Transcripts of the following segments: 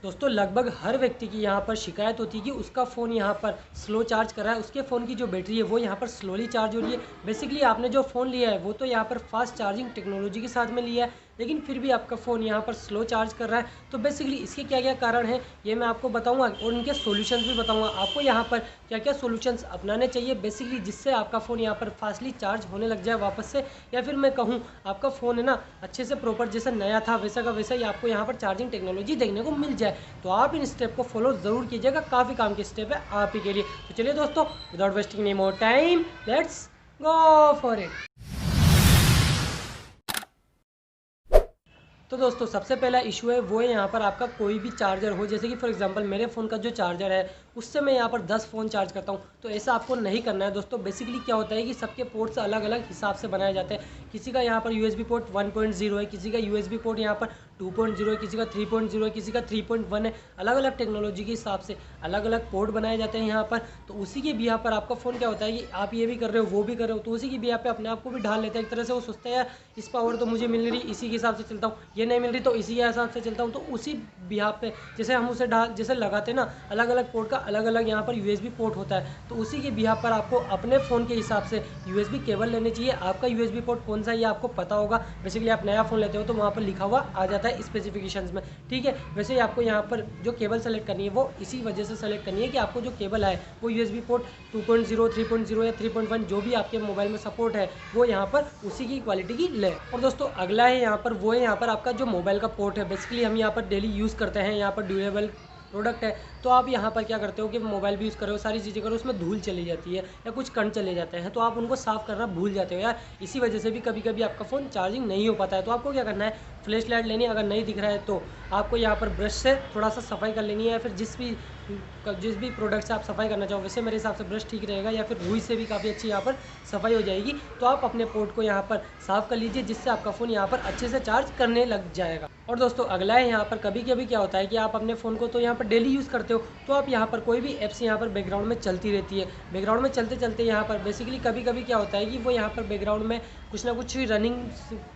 दोस्तों लगभग हर व्यक्ति की यहाँ पर शिकायत होती है कि उसका फ़ोन यहाँ पर स्लो चार्ज कर रहा है, उसके फ़ोन की जो बैटरी है वो यहाँ पर स्लोली चार्ज हो रही है। बेसिकली आपने जो फ़ोन लिया है वो तो यहाँ पर फास्ट चार्जिंग टेक्नोलॉजी के साथ में लिया है, लेकिन फिर भी आपका फ़ोन यहाँ पर स्लो चार्ज कर रहा है। तो बेसिकली इसके क्या क्या कारण हैं ये मैं आपको बताऊँगा और इनके सोल्यूशंस भी बताऊँगा आपको यहाँ पर क्या क्या सोल्यूशंस अपनाने चाहिए बेसिकली, जिससे आपका फ़ोन यहाँ पर फास्टली चार्ज होने लग जाए वापस से, या फिर मैं कहूँ आपका फ़ोन है ना अच्छे से प्रॉपर जैसे नया था वैसा का वैसा ही आपको यहाँ पर चार्जिंग टेक्नोलॉजी देखने को मिल जाए। तो आप इन स्टेप को फॉलो ज़रूर कीजिएगा, काफ़ी काम के स्टेप है आप ही के लिए। तो चलिए दोस्तों, without wasting any more time, let's go for it. तो दोस्तों सबसे पहला इशू है वो है यहाँ पर आपका कोई भी चार्जर हो, जैसे कि फॉर एग्जांपल मेरे फ़ोन का जो चार्जर है उससे मैं यहाँ पर 10 फ़ोन चार्ज करता हूँ। तो ऐसा आपको नहीं करना है दोस्तों। बेसिकली क्या होता है कि सबके पोर्ट्स अलग अलग हिसाब से बनाए जाते हैं। किसी का यहाँ पर USB पोर्ट 1.0 है, किसी का USB पोर्ट यहाँ पर 2.0 है, किसी का 3.0 है, किसी का 3.1 है। अलग अलग टेक्नोलॉजी के हिसाब से अलग अलग पोर्ट बनाए जाते हैं यहाँ पर। तो उसी के बिहा पर आपका फ़ोन क्या होता है कि आप ये भी कर रहे हो वो भी कर रहे हो, तो उसी की बिहा पे अपने आप को भी ढाल लेता है। एक तरह से वो सोचता है यार इस पावर तो मुझे मिल रही, इसी के हिसाब से चलता हूँ, ये नहीं मिल रही तो इसी के हिसाब से चलता हूँ। तो उसी बिहाफ पे जैसे हम उसे ढाल जैसे लगाते ना, अलग अलग पोर्ट का अलग अलग यहाँ पर USB पोर्ट होता है। तो उसी के बिहाफ पर आपको अपने फ़ोन के हिसाब से USB केबल लेने चाहिए। आपका USB पोर्ट कौन सा है ये आपको पता होगा। बेसिकली आप नया फ़ोन लेते हो तो वहाँ पर लिखा हुआ आ जाता है स्पेसिफिकेशंस में, ठीक है। वैसे ही आपको यहाँ पर जो केबल सेलेक्ट करनी है वो इसी वजह से सेलेक्ट करनी है कि आपको जो केबल है वो USB पोर्ट 2.0, 3.0 या 3.1 जो भी आपके मोबाइल में सपोर्ट है वो यहाँ पर उसी की क्वालिटी की ले। और दोस्तों अगला है यहाँ पर वो है यहाँ पर आपका जो मोबाइल का पोर्ट है। बेसिकली हम यहाँ पर डेली यूज़ करते हैं, यहाँ पर ड्यूरेबल प्रोडक्ट है। तो आप यहाँ पर क्या करते हो कि मोबाइल भी यूज़ करो, सारी चीज़ें करो, उसमें धूल चली जाती है या कुछ कण चले जाते हैं, तो आप उनको साफ़ करना भूल जाते हो यार। इसी वजह से भी कभी कभी आपका फ़ोन चार्जिंग नहीं हो पाता है। तो आपको क्या करना है, फ्लैश लाइट लेनी है, अगर नहीं दिख रहा है तो आपको यहाँ पर ब्रश से थोड़ा सा सफाई कर लेनी है, या फिर जिस भी प्रोडक्ट से आप सफाई करना चाहो, वैसे मेरे हिसाब से ब्रश ठीक रहेगा, या फिर रुई से भी काफ़ी अच्छी यहाँ पर सफाई हो जाएगी। तो आप अपने पोर्ट को यहाँ पर साफ़ कर लीजिए, जिससे आपका फ़ोन यहाँ पर अच्छे से चार्ज करने लग जाएगा। और दोस्तों अगला है यहाँ पर कभी कभी क्या होता है कि आप अपने फ़ोन को तो यहाँ पर डेली यूज़ करते हो, तो आप यहाँ पर कोई भी ऐप्स यहाँ पर बैकग्राउंड में चलती रहती है। बैकग्राउंड में चलते चलते यहाँ पर बेसिकली कभी कभी क्या होता है कि वो यहाँ पर बैकग्राउंड में कुछ ना कुछ रनिंग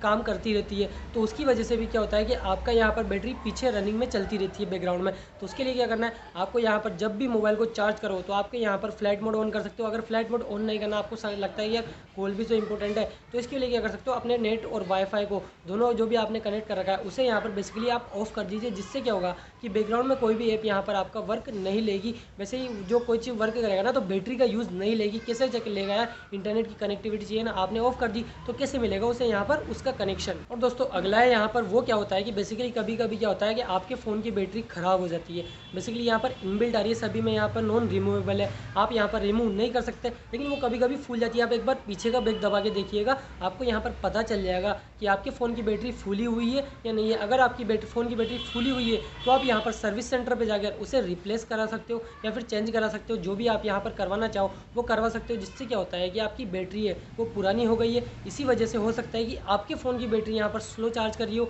काम करती रहती है। तो उसकी वजह से भी क्या होता है कि आपका यहाँ पर बैटरी पीछे रनिंग में चलती रहती है बैकग्राउंड में। तो उसके लिए क्या करना है, आपको यहाँ पर जब भी मोबाइल को चार्ज करो तो आपके यहाँ पर फ्लाइट मोड ऑन कर सकते हो। अगर फ्लाइट मोड ऑन नहीं करना, आपको लगता है यार कॉल भी तो इंपॉर्टेंट है, तो इसके लिए क्या कर सकते हो, अपने नेट और वाईफाई को दोनों जो भी आपने कनेक्ट कर रखा है उसे यहाँ पर बेसिकली आप ऑफ कर दीजिए। जिससे क्या होगा कि बैकग्राउंड में कोई भी ऐप यहाँ पर आपका वर्क नहीं लेगी। वैसे ही जो कोई चीज़ वर्क करेगा ना तो बैटरी का यूज़ नहीं लेगी। कैसे लेगा यार, इंटरनेट की कनेक्टिविटी चाहिए ना, आपने ऑफ कर दी तो कैसे मिलेगा उसे यहाँ पर उसका कनेक्शन। और दोस्तों अगला है यहाँ पर वो क्या होता है कि बेसिकली कभी कभी क्या होता है कि आपके फ़ोन की बैटरी ख़राब हो जाती है। बेसिकली यहाँ पर इनबिल्ट आ रही है, सभी में यहाँ पर नॉन रिमूवेबल है, आप यहाँ पर रिमूव नहीं कर सकते, लेकिन वो कभी कभी फूल जाती है। आप एक बार पीछे का ब्रेक दबा के देखिएगा, आपको यहाँ पर पता चल जाएगा कि आपके फ़ोन की बैटरी फूली हुई है या नहीं है। अगर आपकी फ़ोन की बैटरी फूली हुई है तो आप यहाँ पर सर्विस सेंटर पे जाकर उसे रिप्लेस करा सकते हो या फिर चेंज करा सकते हो। जो भी आप यहाँ पर करवाना चाहो वो करवा सकते हो। जिससे क्या होता है कि आपकी बैटरी है वो पुरानी हो गई है, इसी वजह से हो सकता है कि आपके फ़ोन की बैटरी यहाँ पर स्लो चार्ज कर रही हो,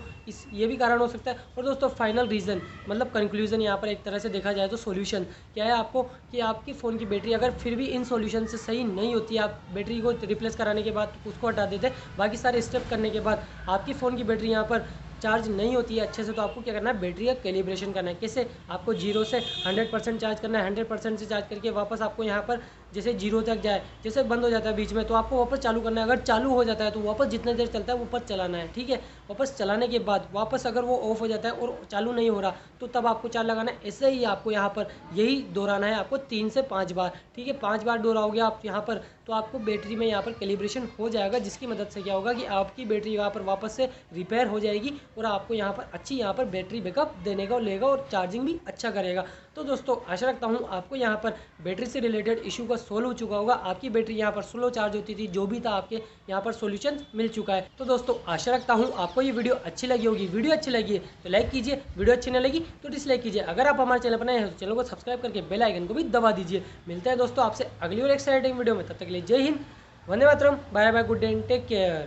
ये भी कारण हो सकता है। और दोस्तों फाइनल रीज़न मतलब कंक्लूजन यहाँ पर एक तरह से देखा जाए तो सॉल्यूशन क्या है आपको, कि आपकी फ़ोन की बैटरी अगर फिर भी इन सॉल्यूशन से सही नहीं होती, आप बैटरी को रिप्लेस कराने के बाद उसको हटा देते, बाकी सारे स्टेप करने के बाद आपकी फ़ोन की बैटरी यहाँ पर चार्ज नहीं होती है अच्छे से, तो आपको क्या करना है, बैटरी का कैलिब्रेशन करना है। कैसे, आपको 0 से 100% चार्ज करना है। 100% से चार्ज करके वापस आपको यहाँ पर जैसे 0 तक जाए, जैसे बंद हो जाता है बीच में तो आपको वापस चालू करना है। अगर चालू हो जाता है तो वापस जितने देर चलता है वापस चलाना है, ठीक है। वापस चलाने के बाद वापस अगर वो ऑफ हो जाता है और चालू नहीं हो रहा तो तब आपको चार्ज लगाना है। ऐसे ही आपको यहाँ पर यही दोहराना है आपको 3 से 5 बार, ठीक है। 5 बार दोहराओगे आप यहाँ पर तो आपको बैटरी में यहाँ पर कैलिब्रेशन हो जाएगा, जिसकी मदद से क्या होगा कि आपकी बैटरी यहाँ पर वापस से रिपेयर हो जाएगी और आपको यहाँ पर अच्छी यहाँ पर बैटरी बैकअप देने का लेगा और चार्जिंग भी अच्छा करेगा। तो दोस्तों आशा रखता हूँ आपको यहाँ पर बैटरी से रिलेटेड इशू का सोल्व हो चुका होगा। आपकी बैटरी यहाँ पर स्लो चार्ज होती थी, जो भी था आपके यहाँ पर सॉल्यूशन मिल चुका है। तो दोस्तों आशा रखता हूँ आपको ये वीडियो अच्छी लगी होगी। वीडियो अच्छी लगी है तो लाइक कीजिए, वीडियो अच्छी नहीं लगी तो डिसलाइक कीजिए। अगर आप हमारे चैनल पर नए हैं तो चैनल को सब्सक्राइब करके बेल आइकन को भी दबा दीजिए। मिलते हैं दोस्तों आपसे अगली और एक्साइटिंग वीडियो में, तब तक के लिए जय हिंद, वंदे मातरम, bye bye, good day, take care.